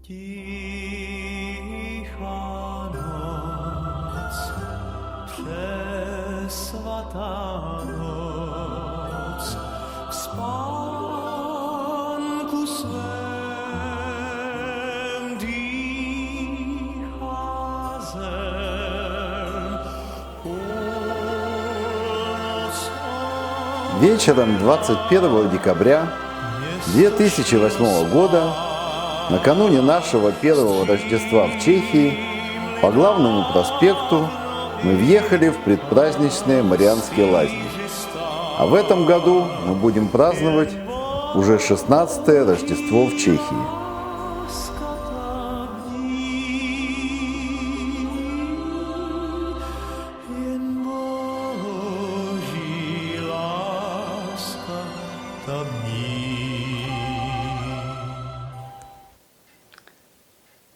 Cicha noc, przesłata noc, w spanku swem dicha zem. Вечером 21 декабря 2008 года, накануне нашего первого Рождества в Чехии, по главному проспекту мы въехали в предпраздничные Марианские лазни. А в этом году мы будем праздновать уже 16-е Рождество в Чехии.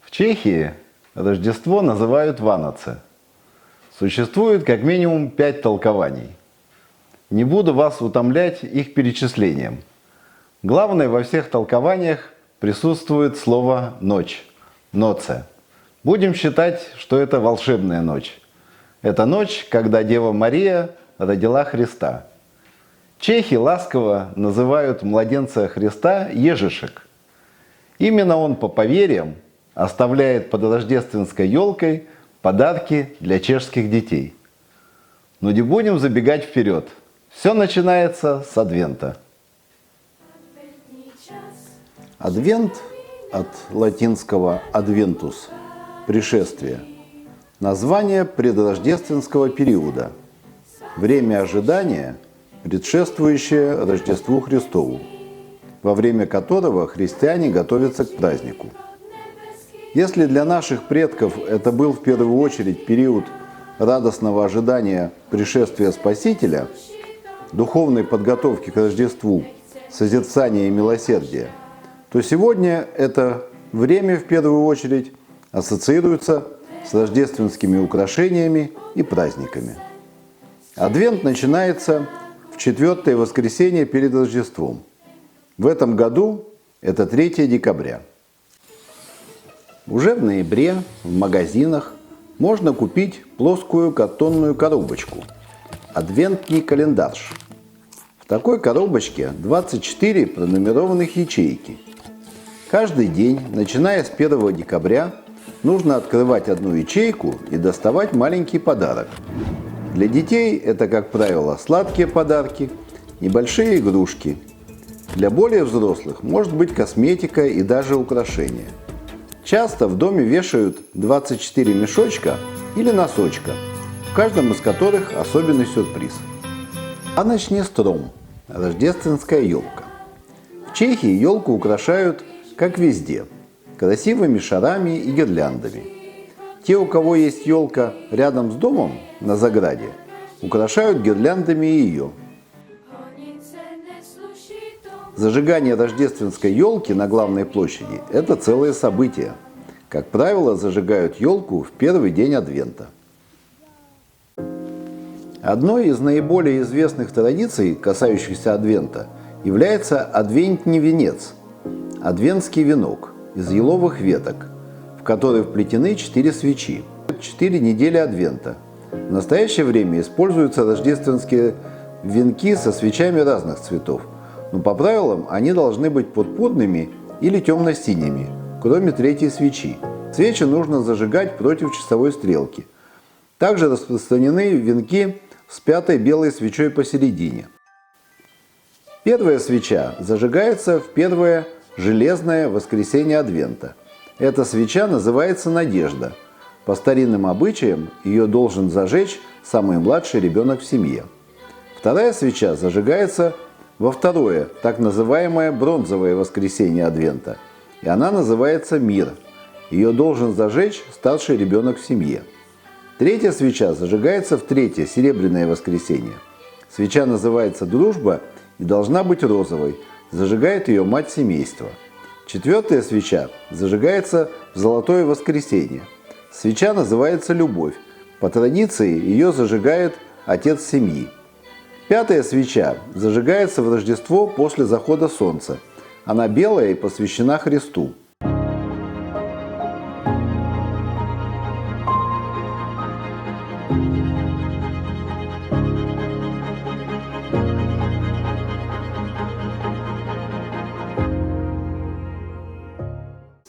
В Чехии Рождество называют Ваноце. Существует как минимум 5 толкований. Не буду вас утомлять их перечислением. Главное, во всех толкованиях присутствует слово «ночь» – «ноце». Будем считать, что это волшебная ночь. Это ночь, когда Дева Мария родила Христа. Чехи ласково называют младенца Христа Ежишек. Именно он, по поверьям, оставляет под рождественской елкой подарки для чешских детей. Но не будем забегать вперед. Все начинается с Адвента. Адвент от латинского adventus – пришествие. Название предрождественского периода. Время ожидания, предшествующее Рождеству Христову, во время которого христиане готовятся к празднику. Если для наших предков это был в первую очередь период радостного ожидания пришествия Спасителя, духовной подготовки к Рождеству, созерцания и милосердия, то сегодня это время в первую очередь ассоциируется с рождественскими украшениями и праздниками. Адвент начинается в 4-е воскресенье перед Рождеством. В этом году это 3 декабря. Уже в ноябре в магазинах можно купить плоскую картонную коробочку – адвентный календарь. В такой коробочке 24 пронумерованных ячейки. Каждый день, начиная с 1 декабря, нужно открывать одну ячейку и доставать маленький подарок. Для детей это, как правило, сладкие подарки, небольшие игрушки. Для более взрослых может быть косметика и даже украшения. Часто в доме вешают 24 мешочка или носочка, в каждом из которых особенный сюрприз. А начни стром – рождественская елка. В Чехии елку украшают, как везде, красивыми шарами и гирляндами. Те, у кого есть елка рядом с домом на заграде, украшают гирляндами ее. Зажигание рождественской елки на главной площади – это целое событие. Как правило, зажигают елку в первый день Адвента. Одной из наиболее известных традиций, касающихся Адвента, является адвентный венец – адвентский венок из еловых веток, в который вплетены 4 свечи. 4 недели Адвента. В настоящее время используются рождественские венки со свечами разных цветов. Но по правилам они должны быть пурпурными или темно-синими, кроме 3-й свечи. Свечи нужно зажигать против часовой стрелки. Также распространены венки с 5-й белой свечой посередине. Первая свеча зажигается в первое железное воскресенье Адвента. Эта свеча называется «Надежда». По старинным обычаям ее должен зажечь самый младший ребенок в семье. Вторая свеча зажигается во второе, так называемое бронзовое воскресенье Адвента, и она называется «Мир». Ее должен зажечь старший ребенок в семье. Третья свеча зажигается в 3-е серебряное воскресенье. Свеча называется «Дружба» и должна быть розовой, зажигает ее мать семейства. 4-я свеча зажигается в золотое воскресенье. Свеча называется «Любовь». По традиции ее зажигает отец семьи. 5-я свеча зажигается в Рождество после захода солнца. Она белая и посвящена Христу.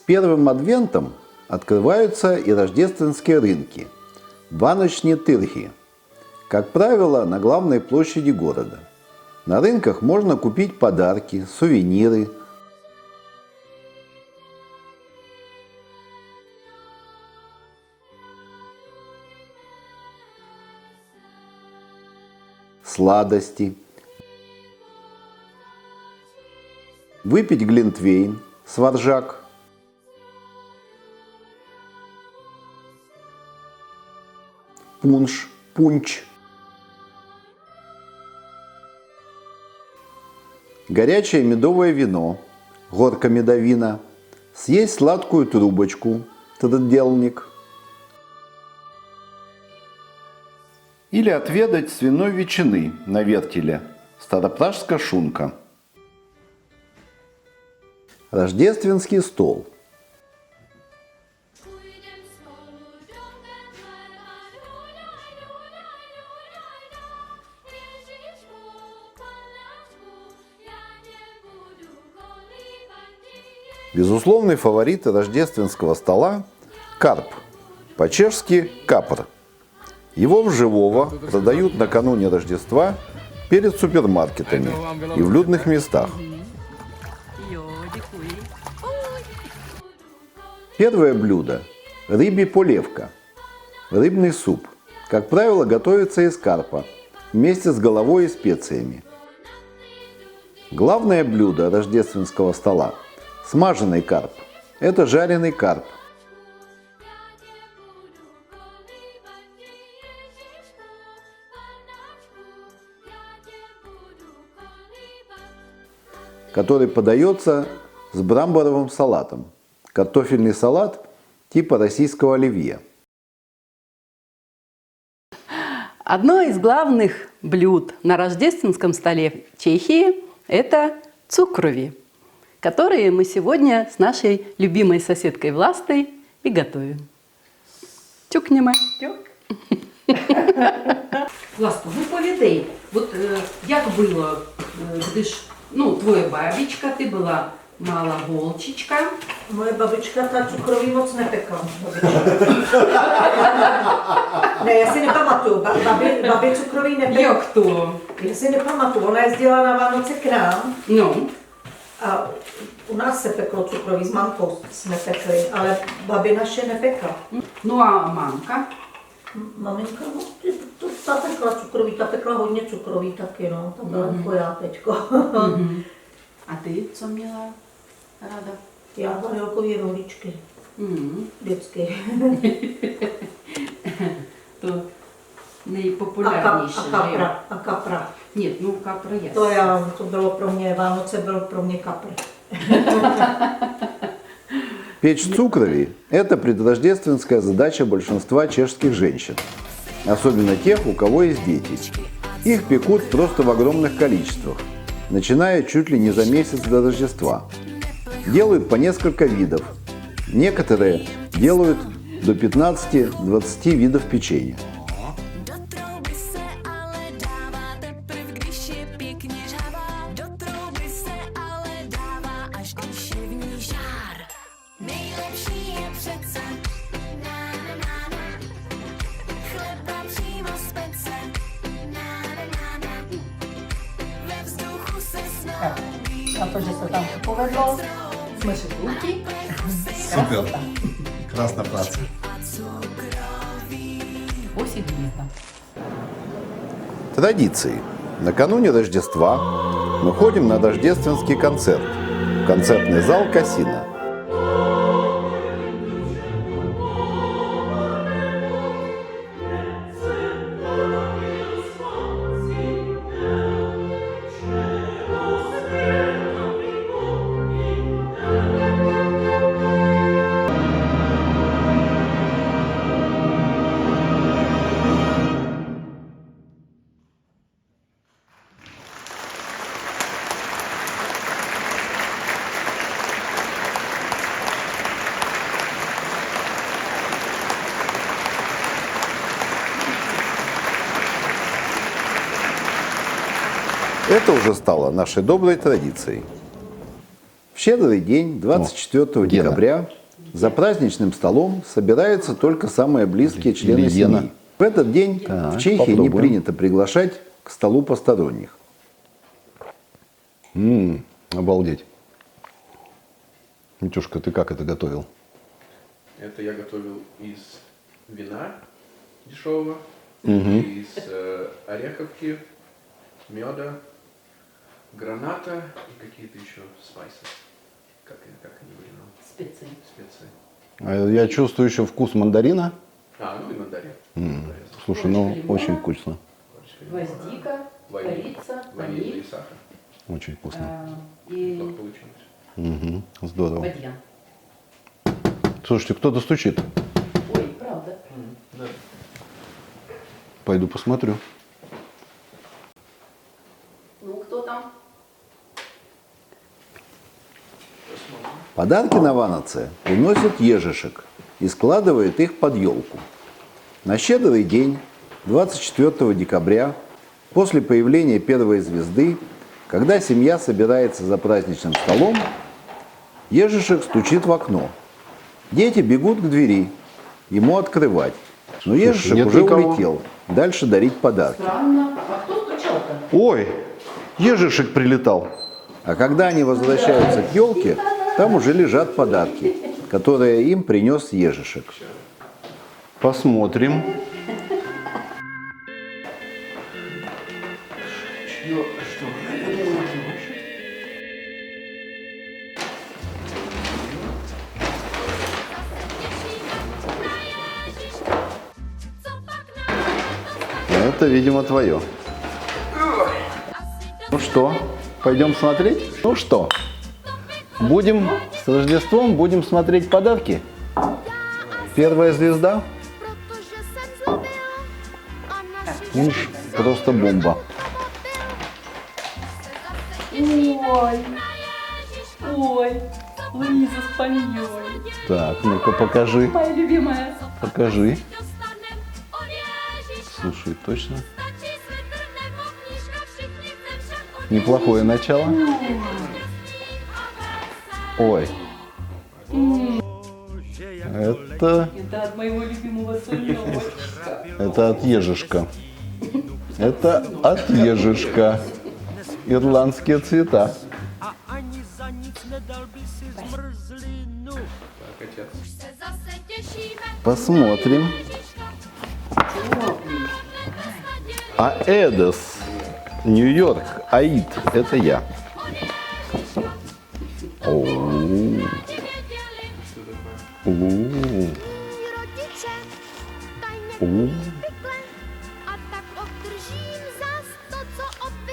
первым адвентом открываются и рождественские рынки – баночные тырхи, как правило, на главной площади города. На рынках можно купить подарки, сувениры, сладости, выпить глинтвейн, сваржак, пунш, горячее медовое вино, горка медовина, съесть сладкую трубочку, трдделник, или отведать свиной ветчины на вертеле, старопражская шунка. Рождественский стол. Безусловный фаворит рождественского стола – карп, по-чешски капр. Его в живого продают накануне Рождества перед супермаркетами и в людных местах. Первое блюдо – рыбий полевка, рыбный суп. Как правило, готовится из карпа вместе с головой и специями. Главное блюдо рождественского стола – смаженный карп. Это жареный карп. Который подается с брамборовым салатом. Картофельный салат типа российского оливье. Одно из главных блюд на рождественском столе в Чехии – это цукрови, которые мы сегодня с нашей любимой соседкой Властой и готовим. Чукнемо. Власта, ну повідай, от як було, коли ж, твоя бабічка, ти була mala holčička. Moje babička ta cukroví moc nepekla. Ne, já si nepamatuju. Babi cukroví nepekla. Jak to? Já si nepamatuju. Ona jezdila na Vánoce k nám. No. A u nás se peklo cukroví, s mamkou jsme pekli, ale babi naše nepekla. No a mamka? Maminka, ta pekla cukroví, ta pekla hodně cukroví taky, no. Ta byla jako já teďko. A ty, co měla ráda? Já vanilkový rohlíčky. Vždycky. To nejpopulárnější, A kapra. Нет, kapra je. To bylo pro mě, Vánoce bylo pro mě kapr. Печь цукрови – это предрождественская задача большинства чешских женщин, особенно тех, у кого есть дети. Их пекут просто в огромных количествах, начиная чуть ли не за месяц до Рождества. Делают по несколько видов. Некоторые делают до 15-20 видов печенья. Na to, že se tam povedlo, jsme si kluky. Супер. Красная праца. Осень лето. Традиции. Накануне Рождества мы ходим на рождественский концерт в концертный зал Кассина. Это уже стало нашей доброй традицией. В щедрый день, 24 декабря, За праздничным столом собираются только самые близкие члены Или Гена. семьи. В этот день в Чехии не попробуем. принято приглашать к столу посторонних. Обалдеть. Митюшка, ты как это готовил? Это я готовил из вина дешевого, из ореховки, меда, граната и какие-то еще спайсы. Как они были? Специи. Специи. Я чувствую еще вкус мандарина. Ну и мандарин. Слушай, ну очень вкусно. Гвоздика, корица, Ваниль и ваниль сахар. Очень вкусно. и Так получилось. Здорово. бадьян. Слушайте, кто-то стучит. Ой, правда. Пойду посмотрю. Ну, кто там? Подарки на Ваноце приносит ежишек и складывает их под елку. На щедрый день, 24 декабря, после появления первой звезды, когда семья собирается за праздничным столом, ежишек стучит в окно. Дети бегут к двери, ему открывать. Но ежишек нет уже никого. улетел дальше дарить подарки. Странно. А кто стучал-то? Ой, ежишек прилетал. А когда они возвращаются к елке, там уже лежат подарки, которые им принес ежишек. Посмотрим. Это, видимо, твое. Ну что, пойдем смотреть? Ну что, будем с Рождеством, будем смотреть подарки? Первая звезда? Просто бомба. Ой, ой, Луиза Спаньоль. Так, ну-ка покажи, Моя любимая. покажи. Слушай, точно? Неплохое начало. Ой. Это Это от моего любимого сыночка. Это от ежишка. Это от ежишка. Ирландские цвета. Так, отец. Посмотрим. Аэдос. Нью-Йорк. Аид. Это я. Оу. Оу. Оу.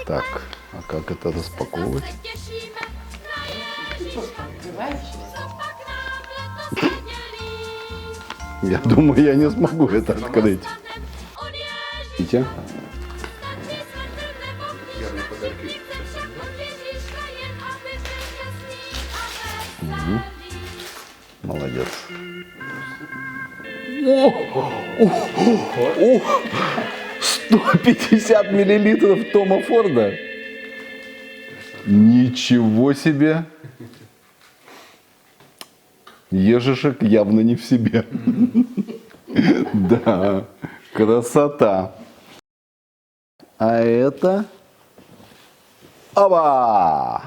Так, а как это распаковывать? Я думаю, я не смогу это открыть. Видите? Ярные подарки. Молодец. 150 миллилитров Тома Форда. Ничего себе. Ежишек явно не в себе. Да, красота. А это... Оба!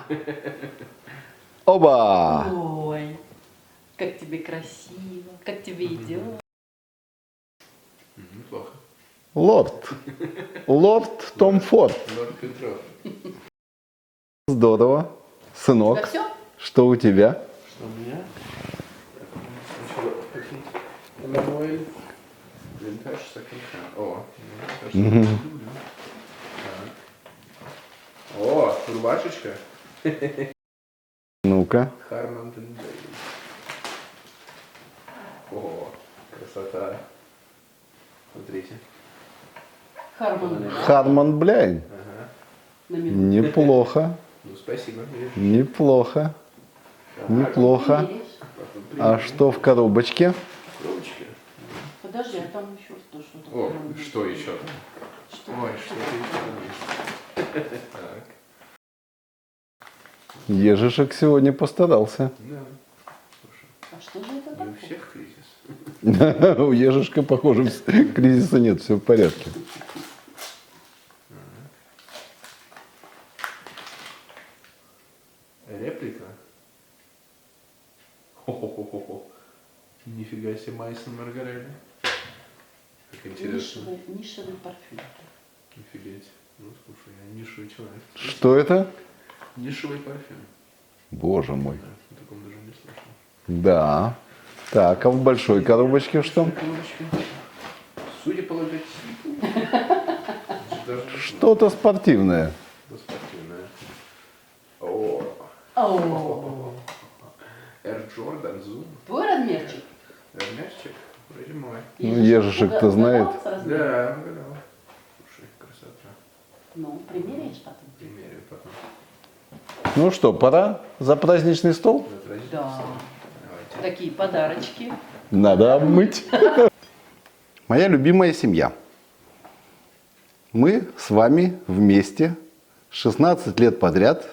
Оба! Ой, как тебе красиво, как тебе идет. Неплохо. Лорд. Лорд Том Форд. Лорд Петров. Здорово. Сынок, Это все? что у тебя? Что у меня? Сначала какие-то Эммануэль. Винтаж секонд-хенд. О, мне кажется, так. О, рубашечка. Ну-ка. Харман Дейвис. О, красота. Смотрите. Хармон. Харман Бляйн. На минуту. Неплохо. Ну, спасибо. Видишь? Неплохо. Неплохо. Видишь? А что в коробочке? Коробочка. Подожди, а там еще что-то. О, что еще там? Ой, что-то еще там есть. Так. Ежишек сегодня постарался. Да. А Что же это Не у такое? всех кризис. У Ежишка, похоже, кризиса нет, все в порядке. Реплика. Хо-хо-хо-хо-хо. Нифига себе, Майсон Маргарелли. Как интересно. Нишевый парфюм. Нифига себе. Ну, слушай, я нишевый человек. Что это? Нишевый парфюм. Боже мой. Да, о таком даже не слышал. Да. Так, а в большой коробочке что? Коробочка. Судя по логотипу, даже Что-то спортивное. спортивная. О, О, Air Jordan Zoom. твой размерчик? Размерчик вроде мой. Ну, Ежишек-то знает. Угадал с размером? Да, угадал. Слушай, красота. Ну, примеряешь потом? Примерю потом. Ну что, пора за праздничный стол? Затратить. Да. Давайте. Такие подарочки. Надо обмыть. Моя любимая семья. Мы с вами вместе 16 лет подряд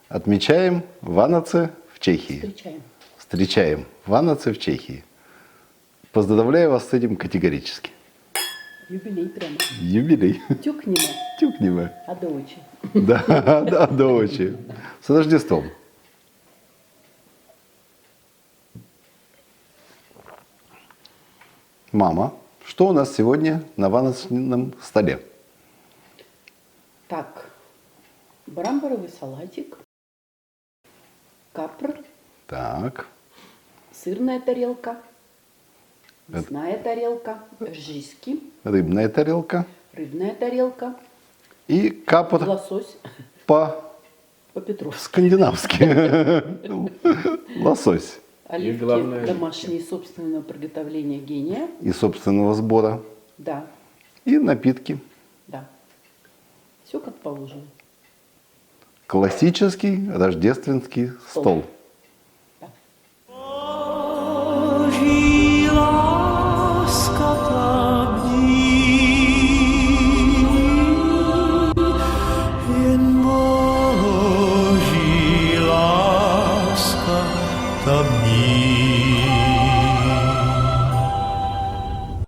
отмечаем Ваноце в Чехии. Встречаем. Встречаем Ваноце в Чехии. Поздравляю вас с этим категорически. Юбилей прямо. Юбилей. Тюкнемо, Тюкнемо. а до очи. Да, да, дочи. С Рождеством. Мама, что у нас сегодня на ваночном столе? Так, брамборовый салатик, капр, Так, сырная тарелка, мясная тарелка, ржиски, рыбная тарелка рыбная тарелка, и капор лосось по-скандинавски. по-петровски, Ну, лосось. оливки главное, домашние собственного приготовления гения. И собственного сбора. Да, И напитки. да. Все как положено. Классический рождественский стол.